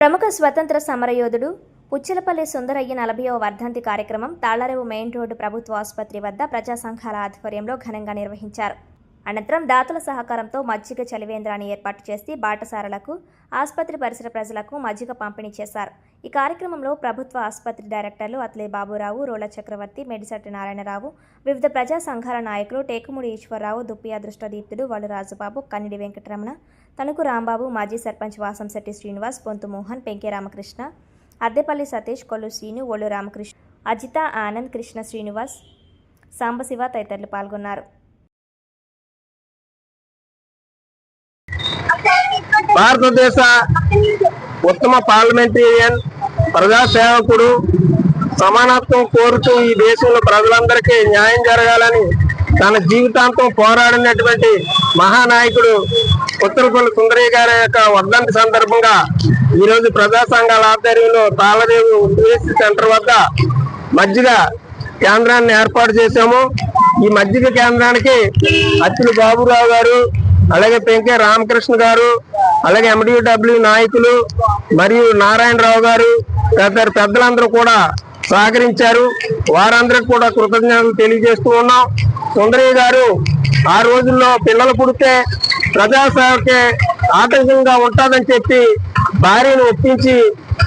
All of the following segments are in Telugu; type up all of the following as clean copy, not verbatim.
ప్రముఖ స్వతంత్ర సమరయోధుడు పుచ్చలపల్లి సుందరయ్య 40వ వర్ధంతి కార్యక్రమం తాళ్లరేవు మెయిన్ రోడ్డు ప్రభుత్వ ఆసుపత్రి వద్ద ప్రజా సంఘాల ఆధ్వర్యంలో ఘనంగా నిర్వహించారు. అనంతరం దాతల సహకారంతో మజ్జిగ చలివేంద్రాన్ని ఏర్పాటు చేసి బాటసారులకు, ఆసుపత్రి పరిసర ప్రజలకు మజ్జిగ పంపిణీ చేశారు. ఈ కార్యక్రమంలో ప్రభుత్వ ఆసుపత్రి డైరెక్టర్లు అత్లే బాబురావు, రోల చక్రవర్తి, మెడిసెట్టి నారాయణరావు, వివిధ ప్రజా సంఘాల నాయకులు టేకుముడి ఈశ్వరరావు, దుప్పియా దృష్టదీప్తుడు, వల్లు రాజుబాబు, కన్నిడి వెంకటరమణ, తణుకు రాంబాబు, మాజీ సర్పంచ్ వాసంశెట్టి శ్రీనివాస్, పొంతు మోహన్, పెంకే రామకృష్ణ, అద్దెపల్లి సతీష్, కొల్లు శ్రీను, ఒళ్ళు రామకృష్ణ, అజిత ఆనంద్, కృష్ణ శ్రీనివాస్, సాంబశివ తదితరులు పాల్గొన్నారు. భారతదేశ ఉత్తమ పార్లమెంటేరియన్, ప్రజాసేవకుడు, సమానత్వం కోరుతూ ఈ దేశంలో ప్రజలందరికీ న్యాయం జరగాలని తన జీవితాంతం పోరాడినటువంటి మహానాయకుడు పుచ్చలపల్లి సుందరయ్య గారి యొక్క వర్ధంతి సందర్భంగా ఈరోజు ప్రజా సంఘాల ఆధ్వర్యంలో తాళ్లరేవు యూనివర్సిటీ సెంటర్ వద్ద మజ్జిగ కేంద్రాన్ని ఏర్పాటు చేశాము. ఈ మజ్జిగ కేంద్రానికి అత్తిలి బాబురావు గారు, అలాగే పెంకే రామకృష్ణ గారు, అలాగే MDW నాయకులు మరియు నారాయణరావు గారు తదితర పెద్దలందరూ కూడా సహకరించారు. వారందరికి కూడా కృతజ్ఞతలు తెలియజేస్తూ ఉన్నాం. సుందరయ్య గారు ఆ రోజుల్లో పిల్లలు పుడితే ప్రజాసేవకే ఆటంకంగా ఉంటుందని చెప్పి భార్యను ఒప్పించి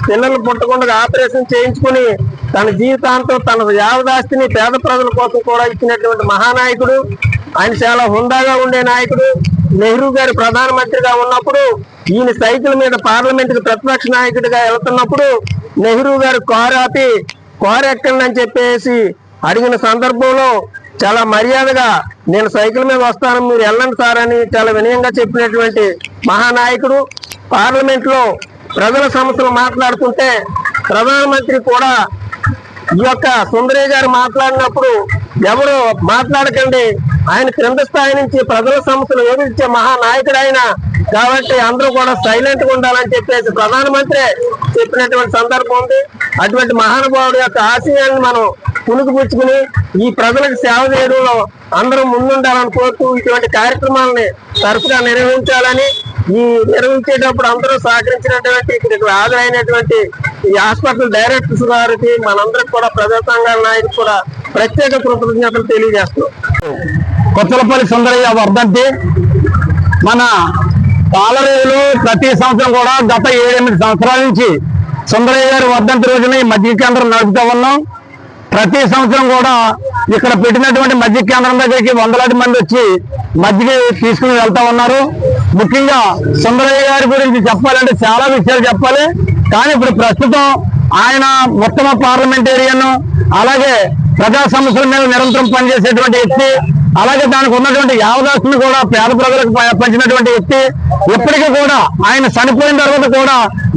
పిల్లలు పుట్టకుండా ఆపరేషన్ చేయించుకుని తన జీవితాంతం తన యావదాస్తిని పేద ప్రజల కోసం కూడా ఇచ్చినటువంటి మహానాయకుడు. ఆయన చాలా హుందాగా ఉండే నాయకుడు. నెహ్రూ గారు ప్రధానమంత్రిగా ఉన్నప్పుడు ఈయన సైకిల్ మీద పార్లమెంట్ కి ప్రతిపక్ష నాయకుడిగా వెళ్తున్నప్పుడు నెహ్రూ గారు కారు ఆపి కారు ఎక్కండి అని చెప్పేసి అడిగిన సందర్భంలో చాలా మర్యాదగా నేను సైకిల్ మీద వస్తాను, మీరు వెళ్ళండి సార్ అని చాలా వినయంగా చెప్పినటువంటి మహానాయకుడు. పార్లమెంట్ లో ప్రజల సమస్యలు మాట్లాడుతుంటే ప్రధానమంత్రి కూడా ఈ యొక్క సుందరయ్య గారు మాట్లాడినప్పుడు ఎవరు మాట్లాడకండి, ఆయన క్రింద స్థాయి నుంచి ప్రజల సమస్యలు ఎదుర్చే మహానాయకుడు ఆయన, కాబట్టి అందరూ కూడా సైలెంట్ గా ఉండాలని చెప్పేసి ప్రధానమంత్రి చెప్పినటువంటి సందర్భం ఉంది. అటువంటి మహానుభావుడు యొక్క ఆశయాన్ని మనం పుణుకుపుచ్చుకుని ఈ ప్రజలకు సేవ చేయడంలో అందరూ ముందుండాలని కోరుతూ ఇటువంటి కార్యక్రమాలని తరచుగా నిర్వహించాలని, ఈ నిర్వహించేటప్పుడు అందరూ సహకరించినటువంటి ఇక్కడికి హాజరైనటువంటి ఈ హాస్పిటల్ డైరెక్టర్స్ గారికి మనందరికి కూడా ప్రజా సంఘాల నాయకులు కూడా ప్రత్యేక కృతజ్ఞతలు తెలియజేస్తున్నాం. పుచ్చలపల్లి సుందరయ్య వర్ధంతి మన తాళ్లరేవులో ప్రతి సంవత్సరం కూడా గత 7-8 సంవత్సరాల నుంచి సుందరయ్య గారి వర్ధంతి రోజున ఈ మజ్జిగ కేంద్రం నడుపుతూ ఉన్నాం. ప్రతి సంవత్సరం కూడా ఇక్కడ పెట్టినటువంటి మజ్జిగ కేంద్రం దగ్గరికి వందలాది మంది వచ్చి మజ్జిగ తీసుకుని వెళ్తా ఉన్నారు. ముఖ్యంగా సుందరయ్య గారి గురించి చెప్పాలంటే చాలా విషయాలు చెప్పాలి. కానీ ఇప్పుడు ప్రస్తుతం ఆయన ఉత్తమ పార్లమెంటేరియన్, అలాగే ప్రజా సమస్యల మీద నిరంతరం పనిచేసేటువంటి వ్యక్తి, అలాగే దానికి ఉన్నటువంటి యావదాస్తిని కూడా పేద ప్రజలకు పంచినటువంటి వ్యక్తి. ఇప్పటికీ కూడా ఆయన చనిపోయిన తర్వాత కూడా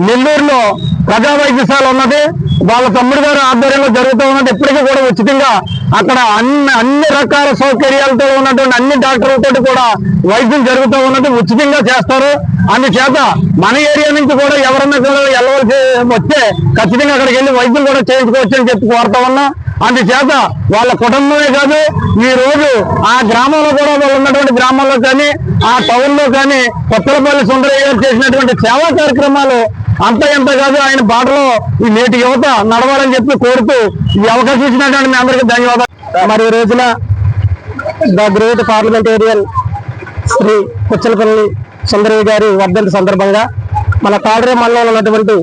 నెల్లూరులో ప్రజా వైద్యశాల ఉన్నది, వాళ్ళ తమ్ముడు గారు ఆధ్వర్యంలో జరుగుతూ ఉన్నది. ఇప్పటికీ కూడా ఉచితంగా అక్కడ అన్ని రకాల సౌకర్యాలతో ఉన్నటువంటి అన్ని డాక్టర్లతో కూడా వైద్యం జరుగుతూ ఉన్నది, ఉచితంగా చేస్తారు. అందుచేత మన ఏరియా నుంచి కూడా ఎవరన్నా వెళ్ళవలసి వస్తే ఖచ్చితంగా అక్కడికి వెళ్ళి వైద్యం కూడా చేయించుకోవచ్చు అని చెప్పి కోరుతా ఉన్నా. అందుచేత వాళ్ళ కుటుంబమే కాదు, ఈ రోజు ఆ గ్రామంలో కూడా వాళ్ళు ఉన్నటువంటి గ్రామాల్లో కానీ ఆ టౌన్ లో కానీ పుచ్చలపల్లి సుందరయ్య గారు చేసినటువంటి సేవా కార్యక్రమాలు అంత ఎంత కాదు, ఆయన బాటలో ఈ నేటి యువత నడవాలని చెప్పి కోరుతూ ఈ అవకాశం ఇచ్చినటువంటి మీ అందరికీ ధన్యవాదాలు. మరి ఈ రోజున the great parliamentarian Shri Puchalapalli Sundarayya గారి వర్ధంతి సందర్భంగా మన తాళ్లరేవు మండలంలో ఉన్నటువంటి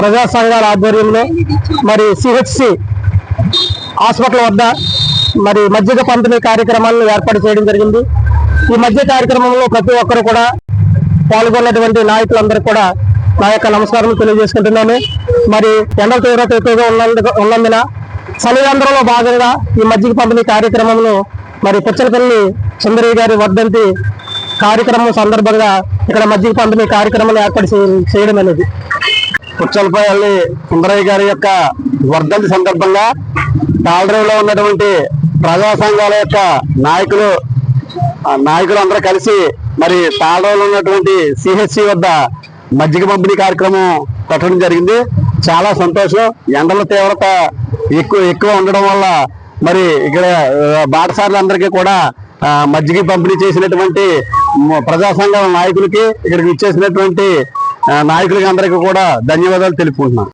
ప్రజా సంఘాల ఆధ్వర్యంలో మరి CHC హాస్పిటల్ వద్ద మరి మజ్జిగ పంపిణీ కార్యక్రమాలను ఏర్పాటు చేయడం జరిగింది. ఈ మధ్య కార్యక్రమంలో ప్రతి ఒక్కరు కూడా పాల్గొన్నటువంటి నాయకులందరూ కూడా నా యొక్క నమస్కారం తెలియజేసుకుంటున్నాను. మరి ఎండల తీవ్రత ఎక్కువగా ఉన్నందున చలివేంద్రంలో భాగంగా ఈ మజ్జిగ పంపిణీ కార్యక్రమంలో మరి పుచ్చలపల్లి సుందరయ్య గారి వర్ధంతి కార్యక్రమం సందర్భంగా ఇక్కడ మజ్జిగ పంపిణీ కార్యక్రమాన్ని ఏర్పాటు చేయడం అనేది. పుచ్చలపల్లి సుందరయ్య గారి యొక్క వర్ధంతి సందర్భంగా తాళ్లరేవులో ఉన్నటువంటి ప్రజా సంఘాల యొక్క నాయకులు అందరూ కలిసి మరి తాళ్లరేవులో ఉన్నటువంటి CHC వద్ద మజ్జిగ పంపిణీ కార్యక్రమం పెట్టడం జరిగింది. చాలా సంతోషం. ఎండల తీవ్రత ఎక్కువ ఉండడం వల్ల మరి ఇక్కడ బాటసారులందరికీ కూడా మజ్జిగ పంపిణీ చేసినటువంటి ప్రజా సంఘాల నాయకులకి, ఇక్కడికి ఇచ్చేసినటువంటి నాయకులకి అందరికీ కూడా ధన్యవాదాలు తెలుపుకుంటున్నాను.